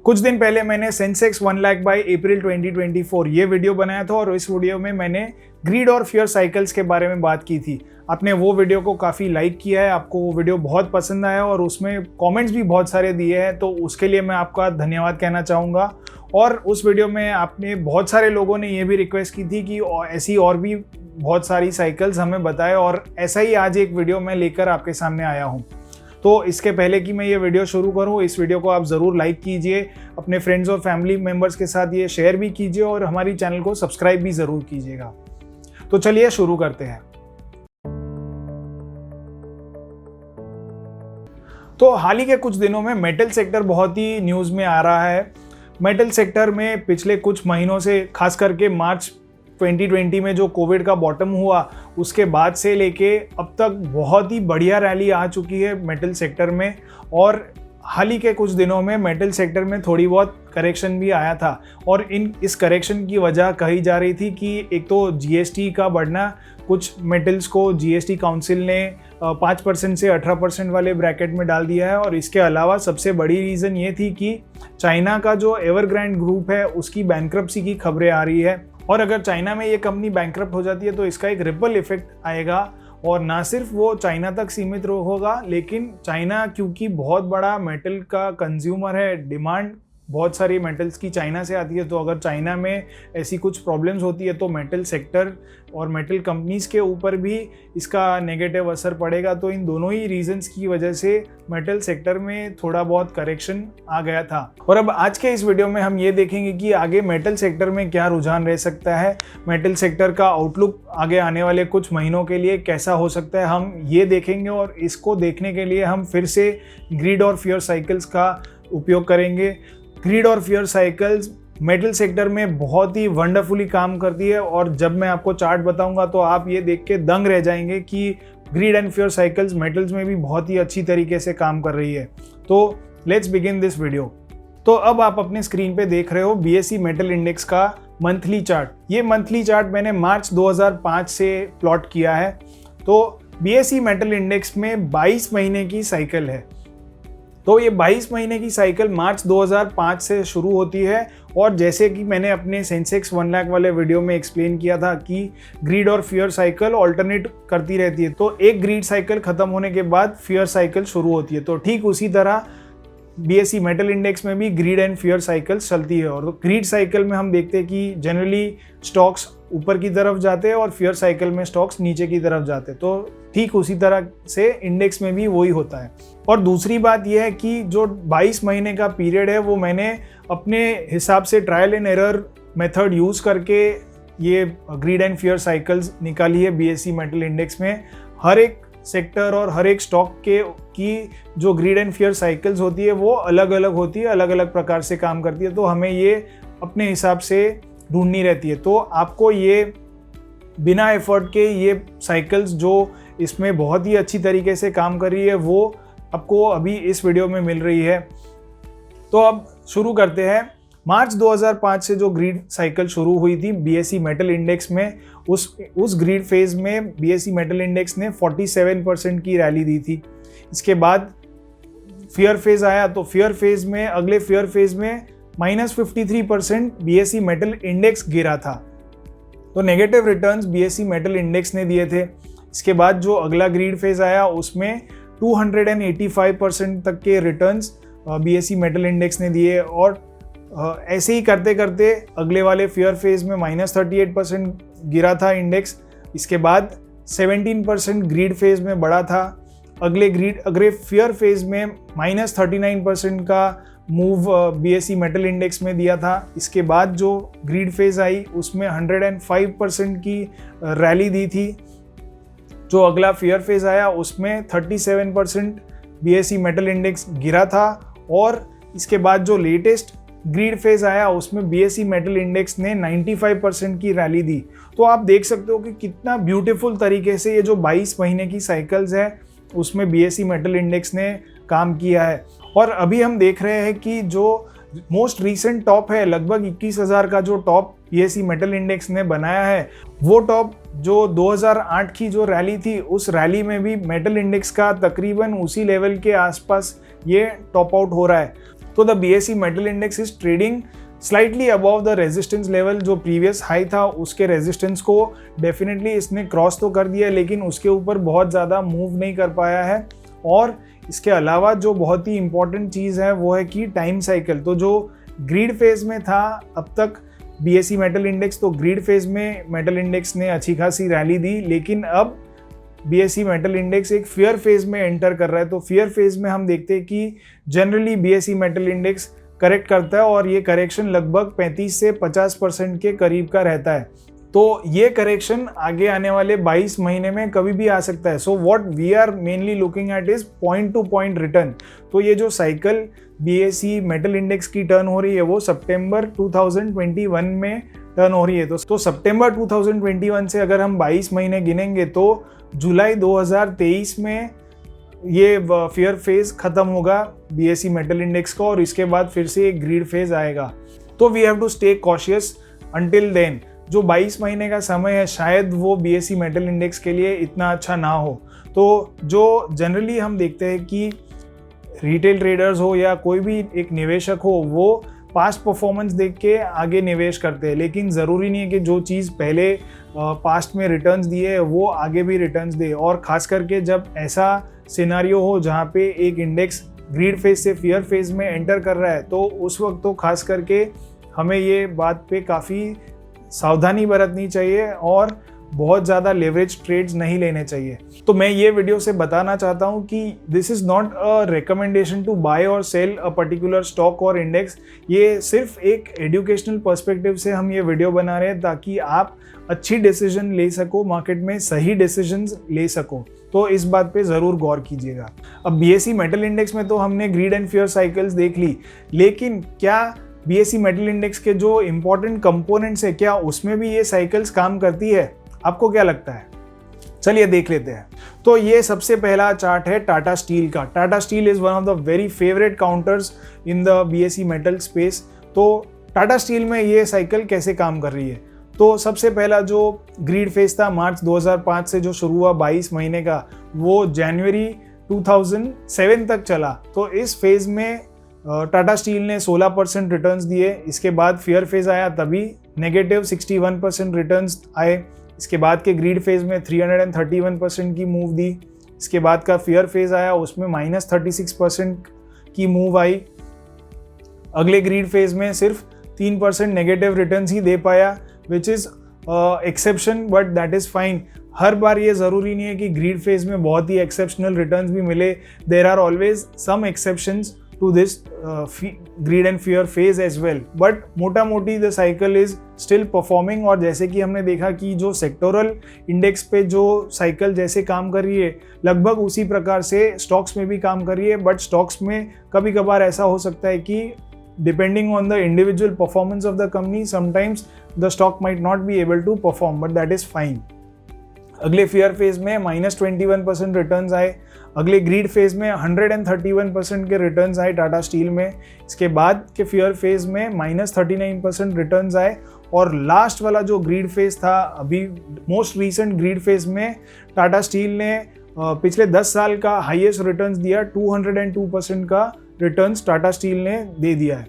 कुछ दिन पहले मैंने सेंसेक्स 1 लाख बाय अप्रैल 2024 ये वीडियो बनाया था और इस वीडियो में मैंने ग्रीड और फियर साइकिल्स के बारे में बात की थी। आपने वो वीडियो को काफ़ी लाइक किया है, आपको वो वीडियो बहुत पसंद आया और उसमें कमेंट्स भी बहुत सारे दिए हैं, तो उसके लिए मैं आपका धन्यवाद कहना चाहूँगा। और उस वीडियो में आपने बहुत सारे लोगों ने ये भी रिक्वेस्ट की थी कि ऐसी और भी बहुत सारी साइकिल्स हमें बताएं, और ऐसा ही आज एक वीडियो मैं लेकर आपके सामने आया हूँ। तो इसके पहले कि मैं ये वीडियो शुरू करूँ, इस वीडियो को आप ज़रूर लाइक कीजिए, अपने फ्रेंड्स और फैमिली मेम्बर्स के साथ ये शेयर भी कीजिए और हमारी चैनल को सब्सक्राइब भी ज़रूर कीजिएगा। तो चलिए शुरू करते हैं। तो हाल ही के कुछ दिनों में मेटल सेक्टर बहुत ही न्यूज़ में आ रहा है। मेटल सेक्टर में पिछले कुछ महीनों से, खास करके मार्च 2020 में जो कोविड का बॉटम हुआ, उसके बाद से लेके अब तक बहुत ही बढ़िया रैली आ चुकी है मेटल सेक्टर में। और हाल ही के कुछ दिनों में मेटल सेक्टर में थोड़ी बहुत करेक्शन भी आया था, और इस करेक्शन की वजह कही जा रही थी कि एक तो जीएसटी का बढ़ना, कुछ मेटल्स को जीएसटी काउंसिल ने 5% से 18% वाले ब्रैकेट में डाल दिया है। और इसके अलावा सबसे बड़ी रीज़न ये थी कि चाइना का जो एवरग्रांड ग्रुप है उसकी बैंक्रप्सी की खबरें आ रही है, और अगर चाइना में ये कंपनी बैंक्रप्ट हो जाती है तो इसका एक रिपल इफेक्ट आएगा। और ना सिर्फ वो चाइना तक सीमित होगा, लेकिन चाइना क्योंकि बहुत बड़ा मेटल का कंज्यूमर है, डिमांड बहुत सारी मेटल्स की चाइना से आती है, तो अगर चाइना में ऐसी कुछ प्रॉब्लम्स होती है तो मेटल सेक्टर और मेटल कंपनीज के ऊपर भी इसका नेगेटिव असर पड़ेगा। तो इन दोनों ही रीजंस की वजह से मेटल सेक्टर में थोड़ा बहुत करेक्शन आ गया था। और अब आज के इस वीडियो में हम ये देखेंगे कि आगे मेटल सेक्टर में क्या रुझान रह सकता है, मेटल सेक्टर का आउटलुक आगे आने वाले कुछ महीनों के लिए कैसा हो सकता है, हम ये देखेंगे। और इसको देखने के लिए हम फिर से ग्रीड और फियर साइकिल्स का उपयोग करेंगे। ग्रीड और फियर साइकिल्स मेटल सेक्टर में बहुत ही वंडरफुली काम करती है, और जब मैं आपको चार्ट बताऊंगा तो आप ये देख के दंग रह जाएंगे कि grid and fear cycles metals में भी बहुत ही अच्छी तरीके से काम कर रही है। तो लेट्स बिगिन दिस वीडियो। तो अब आप अपने स्क्रीन पे देख रहे हो बीएसई मेटल इंडेक्स का मंथली चार्ट। ये मंथली चार्ट मैंने मार्च 2005 से प्लॉट किया है। तो बीएसई मेटल इंडेक्स में 22 महीने की साइकिल है। तो ये 22 महीने की साइकिल मार्च 2005 से शुरू होती है, और जैसे कि मैंने अपने सेंसेक्स 1 लाख वाले वीडियो में एक्सप्लेन किया था कि ग्रीड और फियर साइकिल ऑल्टरनेट करती रहती है। तो एक ग्रीड साइकिल खत्म होने के बाद फियर साइकिल शुरू होती है। तो ठीक उसी तरह बीएसई मेटल इंडेक्स में भी ग्रीड एंड फियर साइकिल्स चलती है। और ग्रीड साइकिल में हम देखते हैं कि जनरली स्टॉक्स ऊपर की तरफ जाते हैं और फियर साइकिल में स्टॉक्स नीचे की तरफ जाते हैं। तो ठीक उसी तरह से इंडेक्स में भी वही होता है। और दूसरी बात यह है कि जो 22 महीने का पीरियड है वो मैंने अपने हिसाब से trial and error method use करके ये ग्रीड एंड फियर साइकिल्स निकाली है बीएसई मेटल इंडेक्स में। हर एक सेक्टर और हर एक स्टॉक की जो ग्रीड एंड फियर साइकिल्स होती है वो अलग अलग होती है, अलग अलग प्रकार से काम करती है। तो हमें ये अपने हिसाब से ढूंढनी रहती है। तो आपको ये बिना एफर्ट के ये साइकिल्स जो इसमें बहुत ही अच्छी तरीके से काम कर रही है वो आपको अभी इस वीडियो में मिल रही है। तो अब शुरू करते हैं। मार्च 2005 से जो ग्रीड साइकिल शुरू हुई थी बीएसई मेटल इंडेक्स में, उस ग्रीड फेज में बीएसई मेटल इंडेक्स ने 47% की रैली दी थी। इसके बाद फियर फेज आया, तो फियर फेज में, अगले फियर फेज में -53% बीएसई मेटल इंडेक्स गिरा था। तो negative returns BSE metal index ने दिए थे। इसके बाद जो अगला ग्रीड फेज आया उसमें 285% तक के रिटर्न्स बीएसई मेटल इंडेक्स ने दिए। और ऐसे ही करते करते अगले वाले फियर फेज में -38% गिरा था इंडेक्स। इसके बाद 17% ग्रीड फेज में बढ़ा था। अगले फियर फेज में -39% का मूव बीएसई मेटल इंडेक्स में दिया था। इसके बाद जो ग्रीड फेज आई उसमें 105% की रैली दी थी। जो अगला फियर फेज आया उसमें 37% बीएसई मेटल इंडेक्स गिरा था। और इसके बाद जो लेटेस्ट ग्रीड फेज आया उसमें बीएसई मेटल इंडेक्स ने 95% की रैली दी। तो आप देख सकते हो कि कितना ब्यूटीफुल तरीके से ये जो 22 महीने की साइकिल्स है उसमें बीएसई मेटल इंडेक्स ने काम किया है। और अभी हम देख रहे हैं कि जो मोस्ट रीसेंट टॉप है, लगभग 21,000 का जो टॉप बीएसई मेटल इंडेक्स ने बनाया है, वो टॉप जो 2008 की जो रैली थी उस रैली में भी मेटल इंडेक्स का तकरीबन उसी लेवल के आसपास ये टॉप आउट हो रहा है। तो the BSE metal index is trading slightly above the resistance level. जो प्रीवियस हाई था उसके रेजिस्टेंस को डेफिनेटली इसने क्रॉस तो कर दिया, लेकिन उसके ऊपर बहुत ज़्यादा मूव नहीं कर पाया है। और इसके अलावा जो बहुत ही इंपॉर्टेंट चीज़ है वो है कि टाइम साइकिल। तो जो ग्रीड फेज में था अब तक BSE मेटल इंडेक्स, तो ग्रीड फेज में मेटल इंडेक्स ने अच्छी खासी रैली दी, लेकिन अब BSE मेटल इंडेक्स एक फियर फेज में एंटर कर रहा है। तो फियर फेज में हम देखते हैं कि generally BSE metal index correct करता है और ये करेक्शन लगभग 35 से 50% के करीब का रहता है। तो ये करेक्शन आगे आने वाले 22 महीने में कभी भी आ सकता है। So what we are mainly looking at is point to point return. तो ये जो साइकिल BSE मेटल इंडेक्स की टर्न हो रही है वो सितंबर 2021 में टर्न हो रही है। तो सितंबर 2021 से अगर हम 22 महीने गिनेंगे तो जुलाई 2023 में ये फियर फेज खत्म होगा BSE मेटल इंडेक्स का, और इसके बाद फिर से एक ग्रीड फेज आएगा। तो we have to stay cautious until then. जो 22 महीने का समय है शायद वो BSE मेटल इंडेक्स के लिए इतना अच्छा ना हो। तो जो जनरली हम देखते हैं कि रिटेल ट्रेडर्स हो या कोई भी एक निवेशक हो, वो पास्ट परफॉर्मेंस देख के आगे निवेश करते हैं, लेकिन ज़रूरी नहीं है कि जो चीज़ पहले पास्ट में रिटर्न्स दिए वो आगे भी रिटर्न्स दे। और ख़ास करके जब ऐसा सिनारियो हो जहाँ पे एक इंडेक्स ग्रीड फेज से फियर फेज में एंटर कर रहा है, तो उस वक्त तो खास करके हमें ये बात पे काफ़ी सावधानी बरतनी चाहिए और बहुत ज़्यादा लेवरेज ट्रेड्स नहीं लेने चाहिए। तो मैं ये वीडियो से बताना चाहता हूँ कि this is not a recommendation to buy or sell a particular stock or index. ये सिर्फ एक एजुकेशनल पर्सपेक्टिव से हम ये वीडियो बना रहे हैं ताकि आप अच्छी डिसीजन ले सको, मार्केट में सही डिसीजंस ले सको। तो इस बात पे ज़रूर गौर कीजिएगा। अब BSE मेटल इंडेक्स में तो हमने ग्रीड एंड फियर साइकिल्स देख ली, लेकिन क्या BSE मेटल इंडेक्स के जो इंपॉर्टेंट कंपोनेंट्स है क्या उसमें भी ये साइकिल्स काम करती है? आपको क्या लगता है? चलिए देख लेते हैं। तो ये सबसे पहला चार्ट है टाटा स्टील का। Tata steel is one of the very favourite counters in the BSE metal space. तो टाटा स्टील में ये साइकिल कैसे काम कर रही है? तो सबसे पहला जो ग्रीड फेज था मार्च 2005 से जो शुरू हुआ 22 महीने का, वो जनवरी 2007 तक चला। तो इस फेज में टाटा स्टील ने 16% रिटर्न्स दिए। इसके बाद फियर फेज आया तभी नेगेटिव 61% रिटर्न्स आए। इसके बाद के ग्रीड फेज में 331% की मूव दी। इसके बाद का फियर फेज आया उसमें -36% की मूव आई। अगले ग्रीड फेज में सिर्फ 3% नेगेटिव रिटर्न्स ही दे पाया, which is exception, but that is fine. हर बार ये ज़रूरी नहीं है कि ग्रीड फेज में बहुत ही एक्सेप्शनल रिटर्न्स भी मिले। There are always some exceptions to this greed and fear phase as well, but मोटा मोटी the cycle is still performing. और जैसे कि हमने देखा कि जो सेक्टोरल इंडेक्स पे जो साइकिल जैसे काम कर रही है, लगभग उसी प्रकार से स्टॉक्स में भी काम कर रही है। बट स्टॉक्स में कभी कभार ऐसा हो सकता है कि depending on the individual performance of the company, sometimes the stock might not be able to perform, but that is fine. अगले फियर फेज में -21% रिटर्न्स आए। अगले ग्रीड फेज में 131% के रिटर्न्स आए टाटा स्टील में। इसके बाद के फियर फेज में -39% रिटर्न्स आए। और लास्ट वाला जो ग्रीड फेज था, अभी मोस्ट रीसेंट ग्रीड फेज में टाटा स्टील ने पिछले 10 साल का हाईएस्ट रिटर्न्स दिया। 202% का रिटर्न्स टाटा स्टील ने दे दिया है।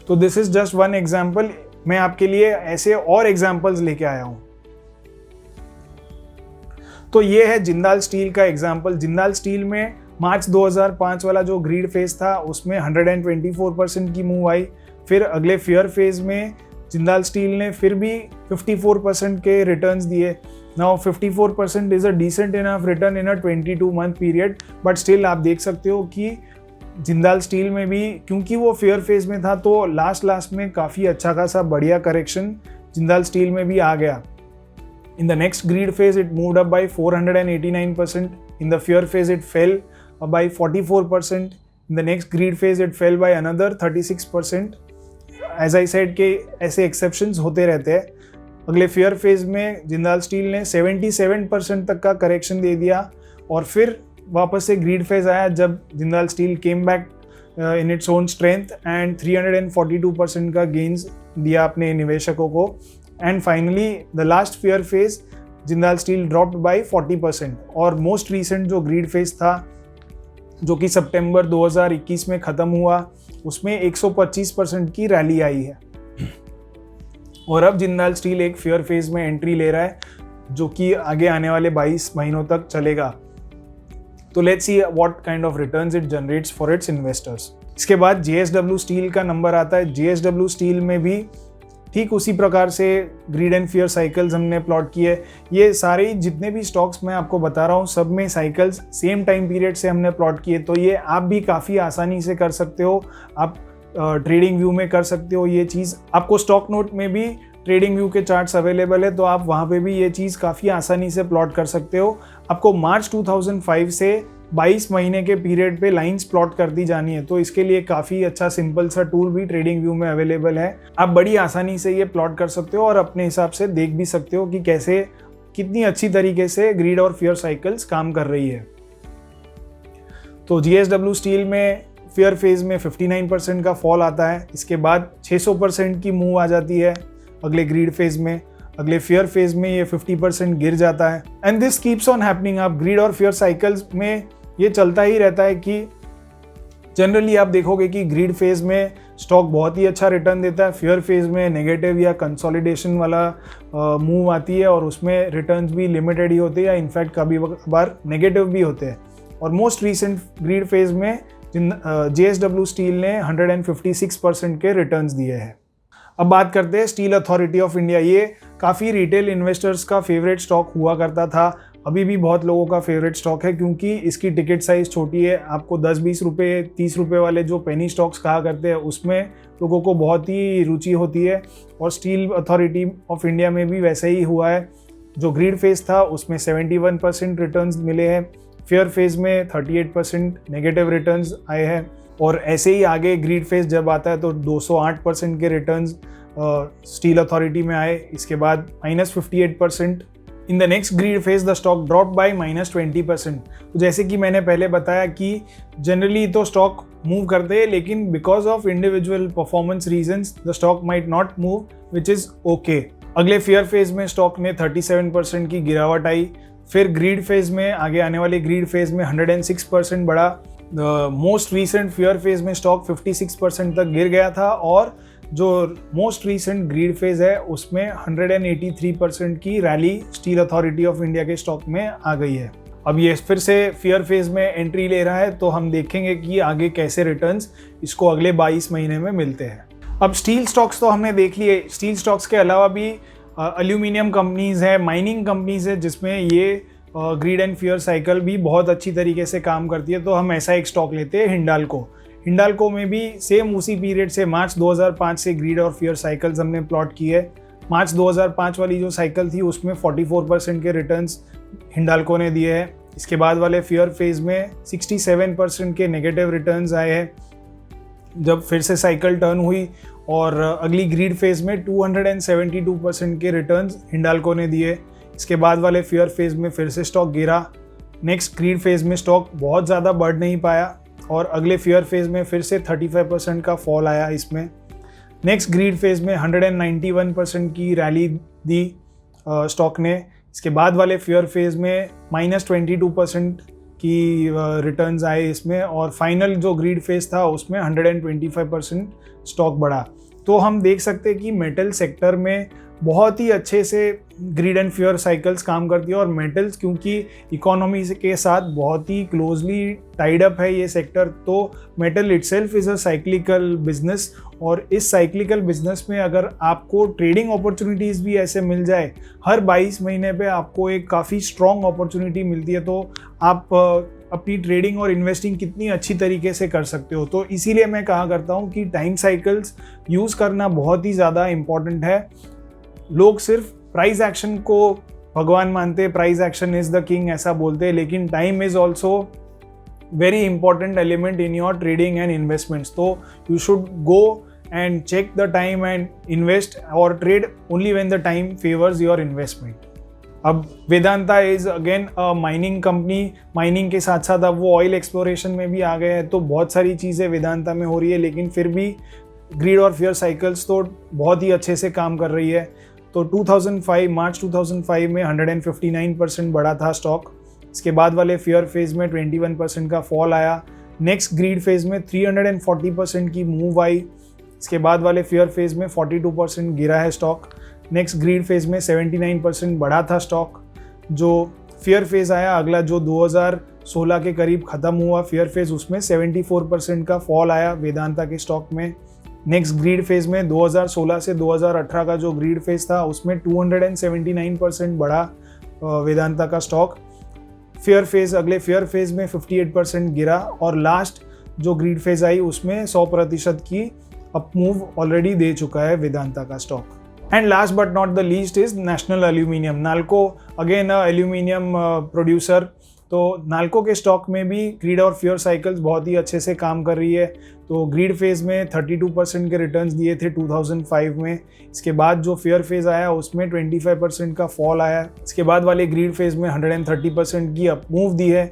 तो this is just one example. मैं आपके लिए ऐसे और एग्जाम्पल्स लेके आया हूं। तो ये है जिंदाल स्टील का एग्जाम्पल। जिंदाल स्टील में मार्च 2005 वाला जो ग्रीड फेज था उसमें 124% की मूव आई। फिर अगले फियर फेज में जिंदाल स्टील ने फिर भी 54% के रिटर्न्स दिए। Now 54% is a decent enough return in a 22 month period, but still आप देख सकते हो कि जिंदाल स्टील में भी, क्योंकि वो फेयर फेज में था, तो लास्ट में काफ़ी अच्छा खासा बढ़िया करेक्शन जिंदाल स्टील में भी आ गया। In the next greed phase it moved up by 489%. In the fear phase it fell by 44%. In the next greed phase it fell by another 36%. As I said कि ऐसे exceptions होते रहते हैं। अगले fear phase में Jindal steel ने 77% तक का करेक्शन दे दिया और फिर वापस से ग्रीड फेज आया जब Jindal Steel came back in its own strength and 342% का गेन्स दिया अपने निवेशकों को। And finally the last fear phase Jindal Steel dropped by 40%। और मोस्ट रीसेंट जो ग्रीड फेज था जो कि सितंबर 2021 में ख़त्म हुआ, उसमें 125% की रैली आई है। और अब जिंदाल स्टील एक फेयर फेज में एंट्री ले रहा है, जो कि आगे आने वाले 22 महीनों तक चलेगा। तो let's see what kind of returns it generates for its investors. इसके बाद JSW स्टील का नंबर आता है। JSW स्टील में भी ठीक उसी प्रकार से ग्रीड एंड फियर साइकिल्स हमने प्लॉट किए। ये सारे जितने भी स्टॉक्स मैं आपको बता रहा हूँ, सब में साइकिल्स सेम टाइम पीरियड से हमने प्लॉट किए। तो ये आप भी काफ़ी आसानी से कर सकते हो, आप ट्रेडिंग व्यू में कर सकते हो ये चीज़। आपको स्टॉक नोट में भी ट्रेडिंग व्यू के चार्ट्स अवेलेबल है, तो आप वहाँ पे भी ये चीज़ काफ़ी आसानी से प्लॉट कर सकते हो। आपको मार्च 2005 से 22 महीने के पीरियड पे लाइंस प्लॉट कर दी जानी है, तो इसके लिए काफ़ी अच्छा सिंपल सा टूल भी ट्रेडिंग व्यू में अवेलेबल है। आप बड़ी आसानी से ये प्लॉट कर सकते हो और अपने हिसाब से देख भी सकते हो कि कैसे कितनी अच्छी तरीके से ग्रीड और फियर साइकिल्स काम कर रही है। तो JSW स्टील में फेयर फेज में 59% का फॉल आता है। इसके बाद 600% की मूव आ जाती है अगले ग्रीड फेज में। अगले फेयर फेज में ये 50% गिर जाता है। And this keeps on happening. आप ग्रीड और फेयर साइकिल्स में ये चलता ही रहता है कि जनरली आप देखोगे कि ग्रीड फेज में स्टॉक बहुत ही अच्छा रिटर्न देता है, फेयर फेज में नेगेटिव या कंसोलिडेशन वाला मूव आती है और उसमें रिटर्न्स भी लिमिटेड ही होते हैं या इनफैक्ट कभी बार नेगेटिव भी होते हैं। और मोस्ट रिसेंट ग्रीड फेज में JSW स्टील ने 156% के रिटर्न्स दिए हैं। अब बात करते हैं स्टील अथॉरिटी ऑफ इंडिया। ये काफ़ी रिटेल इन्वेस्टर्स का फेवरेट स्टॉक हुआ करता था, अभी भी बहुत लोगों का फेवरेट स्टॉक है क्योंकि इसकी टिकट साइज़ छोटी है। आपको 10-20 रुपये 30 रुपये वाले जो पेनी स्टॉक्स कहा करते हैं उसमें लोगों को बहुत ही रुचि होती है। और स्टील अथॉरिटी ऑफ इंडिया में भी वैसे ही हुआ है। जो ग्रीड फेज था उसमें 71% रिटर्न्स मिले हैं, फेयर फेज में 38% नेगेटिव रिटर्न्स आए हैं। और ऐसे ही आगे ग्रीड फेज जब आता है तो 208% के रिटर्न्स स्टील अथॉरिटी में आए। इसके बाद -58%। In the next greed phase the stock drop by -20%। तो जैसे कि मैंने पहले बताया कि जनरली तो स्टॉक मूव करते हैं, लेकिन because of individual performance reasons the stock might not move, which is okay. अगले फेयर फेज में स्टॉक में 37% की गिरावट आई। फिर ग्रीड फेज में आगे आने वाले ग्रीड फेज में 106% बढ़ा। मोस्ट रीसेंट फेयर फेज में स्टॉक 56% तक गिर गया था और जो मोस्ट रीसेंट ग्रीड फेज है उसमें 183% की rally steel authority of India के स्टॉक में आ गई है। अब ये फिर से फेयर फेज में एंट्री ले रहा है, तो हम देखेंगे कि आगे कैसे रिटर्न्स इसको अगले 22 महीने में मिलते हैं। अब स्टील स्टॉक्स तो हमने देख लिए। स्टील स्टॉक्स के अलावा भी एल्यूमिनियम कंपनीज़ है, माइनिंग कंपनीज़ है, जिसमें ये ग्रीड एंड फियर साइकिल भी बहुत अच्छी तरीके से काम करती है। तो हम ऐसा एक स्टॉक लेते हैं हिंडाल्को। हिंडाल्को में भी सेम उसी पीरियड से मार्च 2005 से ग्रीड और फियर साइकिल्स हमने प्लॉट की है। मार्च 2005 वाली जो साइकिल थी उसमें 44% के रिटर्न्स हिंडाल्को ने दिए हैं। इसके बाद वाले फियर फेज में 67% के नेगेटिव रिटर्न्स आए हैं जब फिर से साइकिल टर्न हुई। और अगली ग्रीड फेज में 272% के रिटर्न्स हिंडाल्को ने दिए। इसके बाद वाले फेयर फेज में फिर से स्टॉक गिरा। नेक्स्ट ग्रीड फेज में स्टॉक बहुत ज़्यादा बढ़ नहीं पाया और अगले फेयर फेज में फिर से 35% का फॉल आया इसमें। नेक्स्ट ग्रीड फेज में 191% की रैली दी स्टॉक ने। इसके बाद वाले फेयर फेज में -22% की रिटर्न्स आए इसमें और फाइनल जो ग्रीड फेज था उसमें 125% स्टॉक बढ़ा। तो हम देख सकते हैं कि मेटल सेक्टर में बहुत ही अच्छे से ग्रीड एंड फियर साइकिल्स काम करती है। और मेटल्स क्योंकि इकोनॉमी के साथ बहुत ही क्लोजली टाइड अप है ये सेक्टर, तो metal itself is a cyclical business. और इस साइक्लिकल बिजनेस में अगर आपको ट्रेडिंग अपॉर्चुनिटीज़ भी ऐसे मिल जाए, हर 22 महीने पे आपको एक काफ़ी स्ट्रॉन्ग अपॉर्चुनिटी मिलती है, तो आप अपनी ट्रेडिंग और इन्वेस्टिंग कितनी अच्छी तरीके से कर सकते हो। तो इसीलिए मैं कहा करता हूँ कि टाइम साइकिल्स यूज़ करना बहुत ही ज़्यादा इम्पॉर्टेंट है। लोग सिर्फ प्राइस एक्शन को भगवान मानते, price action is the king ऐसा बोलते हैं, लेकिन time is also very important element in your trading and investments. तो you should go and check the time and invest or trade only when the time favours your investment. अब Vedanta is again a mining company. Mining के साथ साथ अब वो oil exploration में भी आ गए हैं, तो बहुत सारी चीज़ें वेदांता में हो रही है, लेकिन फिर भी ग्रीड और फियर साइकिल्स तो बहुत ही अच्छे से काम कर रही है। तो 2005 मार्च 2005 में 159% बढ़ा था स्टॉक इसके बाद वाले फियर फेज में 21% का फॉल आया। नेक्स्ट ग्रीड फेज में 340% की मूव आई। इसके बाद वाले फियर फेज में 42% गिरा है स्टॉक। नेक्स्ट ग्रीड फेज में 79% बढ़ा था स्टॉक। जो फियर फेज आया अगला, जो 2016 के करीब ख़त्म हुआ फियर फेज, उसमें 74% का फॉल आया वेदांता के स्टॉक में। नेक्स्ट ग्रीड फेज में 2016 से 2018 का जो ग्रीड फेज था उसमें 279% बढ़ा वेदांता का स्टॉक। अगले फेयर फेज में 58% गिरा और लास्ट जो ग्रीड फेज आई उसमें 100% की अप मूव ऑलरेडी दे चुका है वेदांता का stock. And last but not the least is national aluminium. NALCO again aluminium producer, तो नाल्को के स्टॉक में भी ग्रीड और फियर साइकिल्स बहुत ही अच्छे से काम कर रही है। तो ग्रीड फेज में 32% के रिटर्न्स दिए थे 2005 में। इसके बाद जो फियर फेज आया उसमें 25% का फॉल आया। इसके बाद वाले ग्रीड फेज में 130% की अप मूव दी है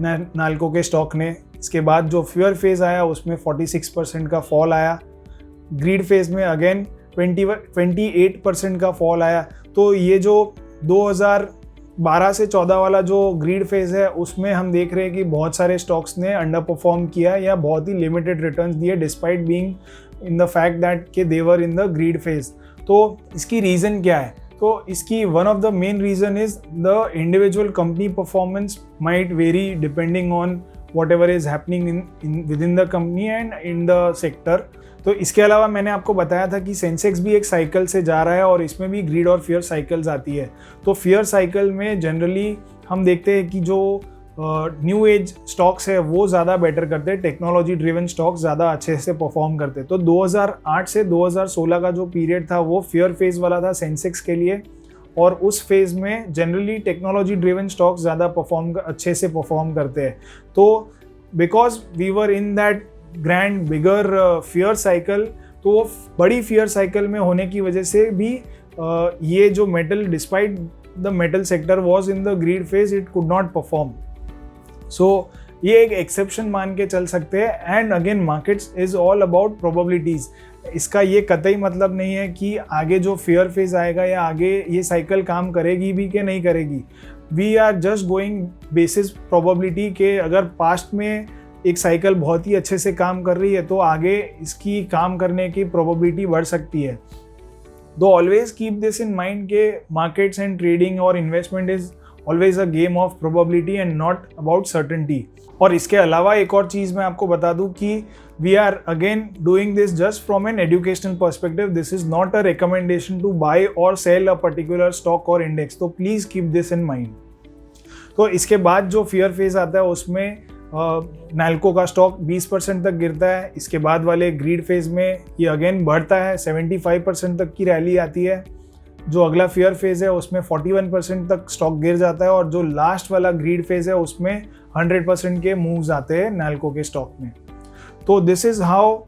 नाल्को के स्टॉक ने। इसके बाद जो फियर फेज आया उसमें 46% का फॉल आया। ग्रीड फेज में अगेन 28% का फॉल आया। तो ये जो 2012 से 14 वाला जो ग्रीड फेज है उसमें हम देख रहे हैं कि बहुत सारे स्टॉक्स ने अंडर परफॉर्म किया या बहुत ही लिमिटेड रिटर्न्स दिए despite being in the fact that के दे वर इन द ग्रीड फेज। तो इसकी रीज़न क्या है? तो इसकी one of the main reason is the individual company performance might very depending on what ever is happening with in the company and in the sector. तो इसके अलावा मैंने आपको बताया था कि सेंसेक्स भी एक साइकिल से जा रहा है और इसमें भी ग्रीड और फियर साइकिल्स आती है। तो फियर साइकिल में जनरली हम देखते हैं कि जो न्यू एज स्टॉक्स है वो ज़्यादा बेटर करते हैं, टेक्नोलॉजी ड्रिवन स्टॉक्स ज़्यादा अच्छे से परफॉर्म करते हैं। तो 2008 से 2016 का जो पीरियड था वो फियर फेज वाला था सेंसेक्स के लिए, और उस फेज में जनरली टेक्नोलॉजी ड्रिवन स्टॉक्स ज़्यादा अच्छे से परफॉर्म करते हैं। तो because we were in that grand bigger fear cycle, तो वो बड़ी फियर साइकिल में होने की वजह से भी ये जो metal, despite the metal sector was in the greed phase, it could not perform. So ये एक एक्सेप्शन मान के चल सकते हैं। And again markets is all about probabilities. इसका ये कतई मतलब नहीं है कि आगे जो फियर फेज आएगा या आगे ये साइकिल काम करेगी भी कि नहीं करेगी। We are just going basis probability के अगर पास्ट में एक साइकिल बहुत ही अच्छे से काम कर रही है तो आगे इसकी काम करने की प्रोबेबिलिटी बढ़ सकती है। तो always keep this in mind के मार्केट्स एंड ट्रेडिंग और investment is always a game of probability and not about certainty. और इसके अलावा एक और चीज़ मैं आपको बता दूं कि we are again doing this just from an educational perspective. This is not a recommendation to buy or sell a particular stock or index. तो please keep this in mind. तो इसके बाद जो फियर फेज आता है उसमें नाल्को का stock 20% तक गिरता है। इसके बाद वाले ग्रीड फेज में ये अगेन बढ़ता है, 75% तक की रैली आती है। जो अगला फियर फेज है उसमें 41% तक स्टॉक गिर जाता है, और जो लास्ट वाला ग्रीड फेज है उसमें 100% के मूव्स आते हैं नाल्को के स्टॉक में। तो this is how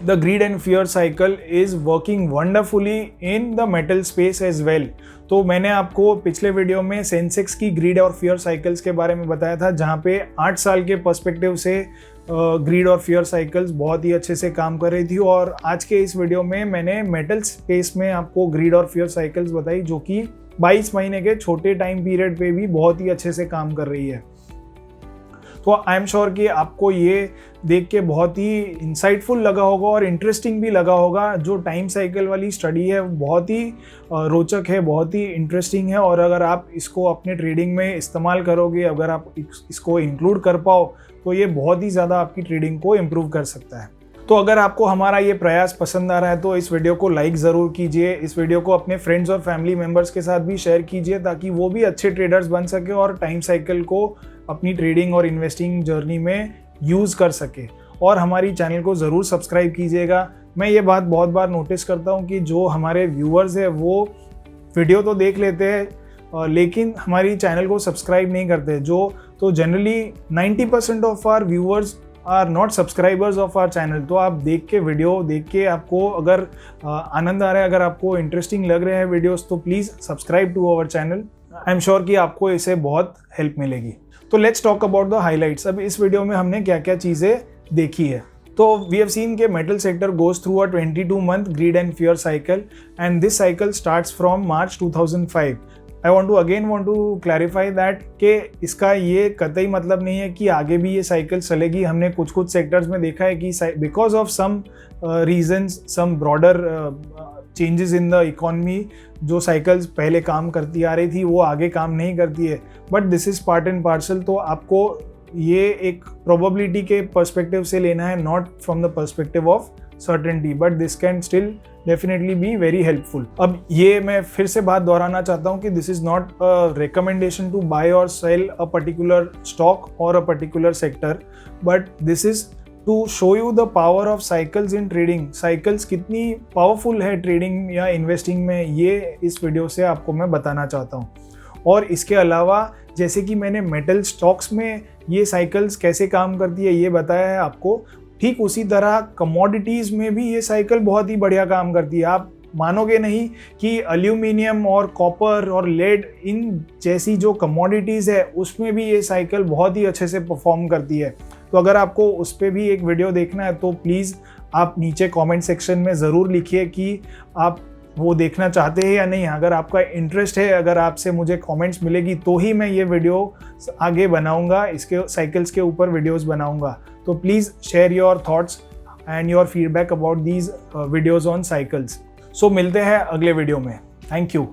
the greed and fear cycle is working wonderfully in the metal space as well. तो मैंने आपको पिछले वीडियो में सेंसेक्स की ग्रीड और फियर साइकिल्स के बारे में बताया था, जहाँ पे 8 साल के पर्सपेक्टिव से ग्रीड और फियर साइकिल्स बहुत ही अच्छे से काम कर रही थी। और आज के इस वीडियो में मैंने मेटल स्पेस में आपको ग्रीड और फियर साइकिल्स बताई जो कि 22 महीने के छोटे टाइम पीरियड पे भी बहुत ही अच्छे से काम कर रही है। तो आई एम श्योर कि आपको ये देख के बहुत ही इंसाइटफुल लगा होगा और इंटरेस्टिंग भी लगा होगा। जो टाइम साइकिल वाली स्टडी है बहुत ही रोचक है, बहुत ही इंटरेस्टिंग है, और अगर आप इसको अपने ट्रेडिंग में इस्तेमाल करोगे, अगर आप इसको इंक्लूड कर पाओ तो ये बहुत ही ज़्यादा आपकी ट्रेडिंग को इम्प्रूव कर सकता है। तो अगर आपको हमारा ये प्रयास पसंद आ रहा है तो इस वीडियो को लाइक ज़रूर कीजिए। इस वीडियो को अपने फ्रेंड्स और फैमिली मेम्बर्स के साथ भी शेयर कीजिए ताकि वो भी अच्छे ट्रेडर्स बन सके और टाइम साइकिल को अपनी ट्रेडिंग और इन्वेस्टिंग जर्नी में यूज़ कर सके। और हमारी चैनल को ज़रूर सब्सक्राइब कीजिएगा। मैं ये बात बहुत बार नोटिस करता हूँ कि जो हमारे व्यूअर्स हैं वो वीडियो तो देख लेते हैं लेकिन हमारी चैनल को सब्सक्राइब नहीं करते। तो generally 90% of our viewers are not subscribers of our channel. तो आप वीडियो देख के आपको अगर आनंद आ रहा है, अगर आपको इंटरेस्टिंग लग रहे हैं वीडियोस, तो please subscribe to our channel. I am sure कि आपको इससे बहुत हेल्प मिलेगी। तो let's talk about the highlights. अब इस वीडियो में हमने क्या क्या चीज़ें देखी है। तो वी हैव सीन के metal sector goes through a 22 month greed and fear cycle, and this cycle starts from March 2005। I want to clarify that कि इसका ये कतई मतलब नहीं है कि आगे भी ये साइकिल चलेगी। हमने कुछ सेक्टर्स में देखा है कि because of some reasons, some broader changes in the economy, जो साइकिल्स पहले काम करती आ रही थी वो आगे काम नहीं करती है, but this is part and parcel. तो आपको ये एक प्रोबेबिलिटी के पर्सपेक्टिव से लेना है, not from the perspective of certainty, but this can still definitely be very helpful. अब ये मैं फिर से बात दोहराना चाहता हूँ कि this is not a recommendation to buy or sell a particular stock or a particular sector, but this is to show you the power of cycles in trading. Cycles कितनी पावरफुल है ट्रेडिंग या investing में, ये इस video से आपको मैं बताना चाहता हूँ। और इसके अलावा जैसे कि मैंने मेटल स्टॉक्स में ये साइकिल्स कैसे काम करती है ये बताया है आपको, ठीक उसी तरह कमोडिटीज़ में भी ये साइकिल बहुत ही बढ़िया काम करती है। आप मानोगे नहीं कि एल्यूमिनियम और कॉपर और लेड इन जैसी जो कमोडिटीज़ है उसमें भी ये साइकिल बहुत ही अच्छे से परफॉर्म करती है। तो अगर आपको उस पर भी एक वीडियो देखना है तो प्लीज़ आप नीचे कमेंट सेक्शन में ज़रूर लिखिए कि आप वो देखना चाहते हैं या नहीं। अगर आपका इंटरेस्ट है, अगर आपसे मुझे कमेंट्स मिलेगी तो ही मैं ये वीडियो आगे बनाऊंगा, इसके साइकिल्स के ऊपर वीडियोस बनाऊंगा। तो please share your thoughts and your feedback about these videos on cycles. So मिलते हैं अगले वीडियो में। Thank you.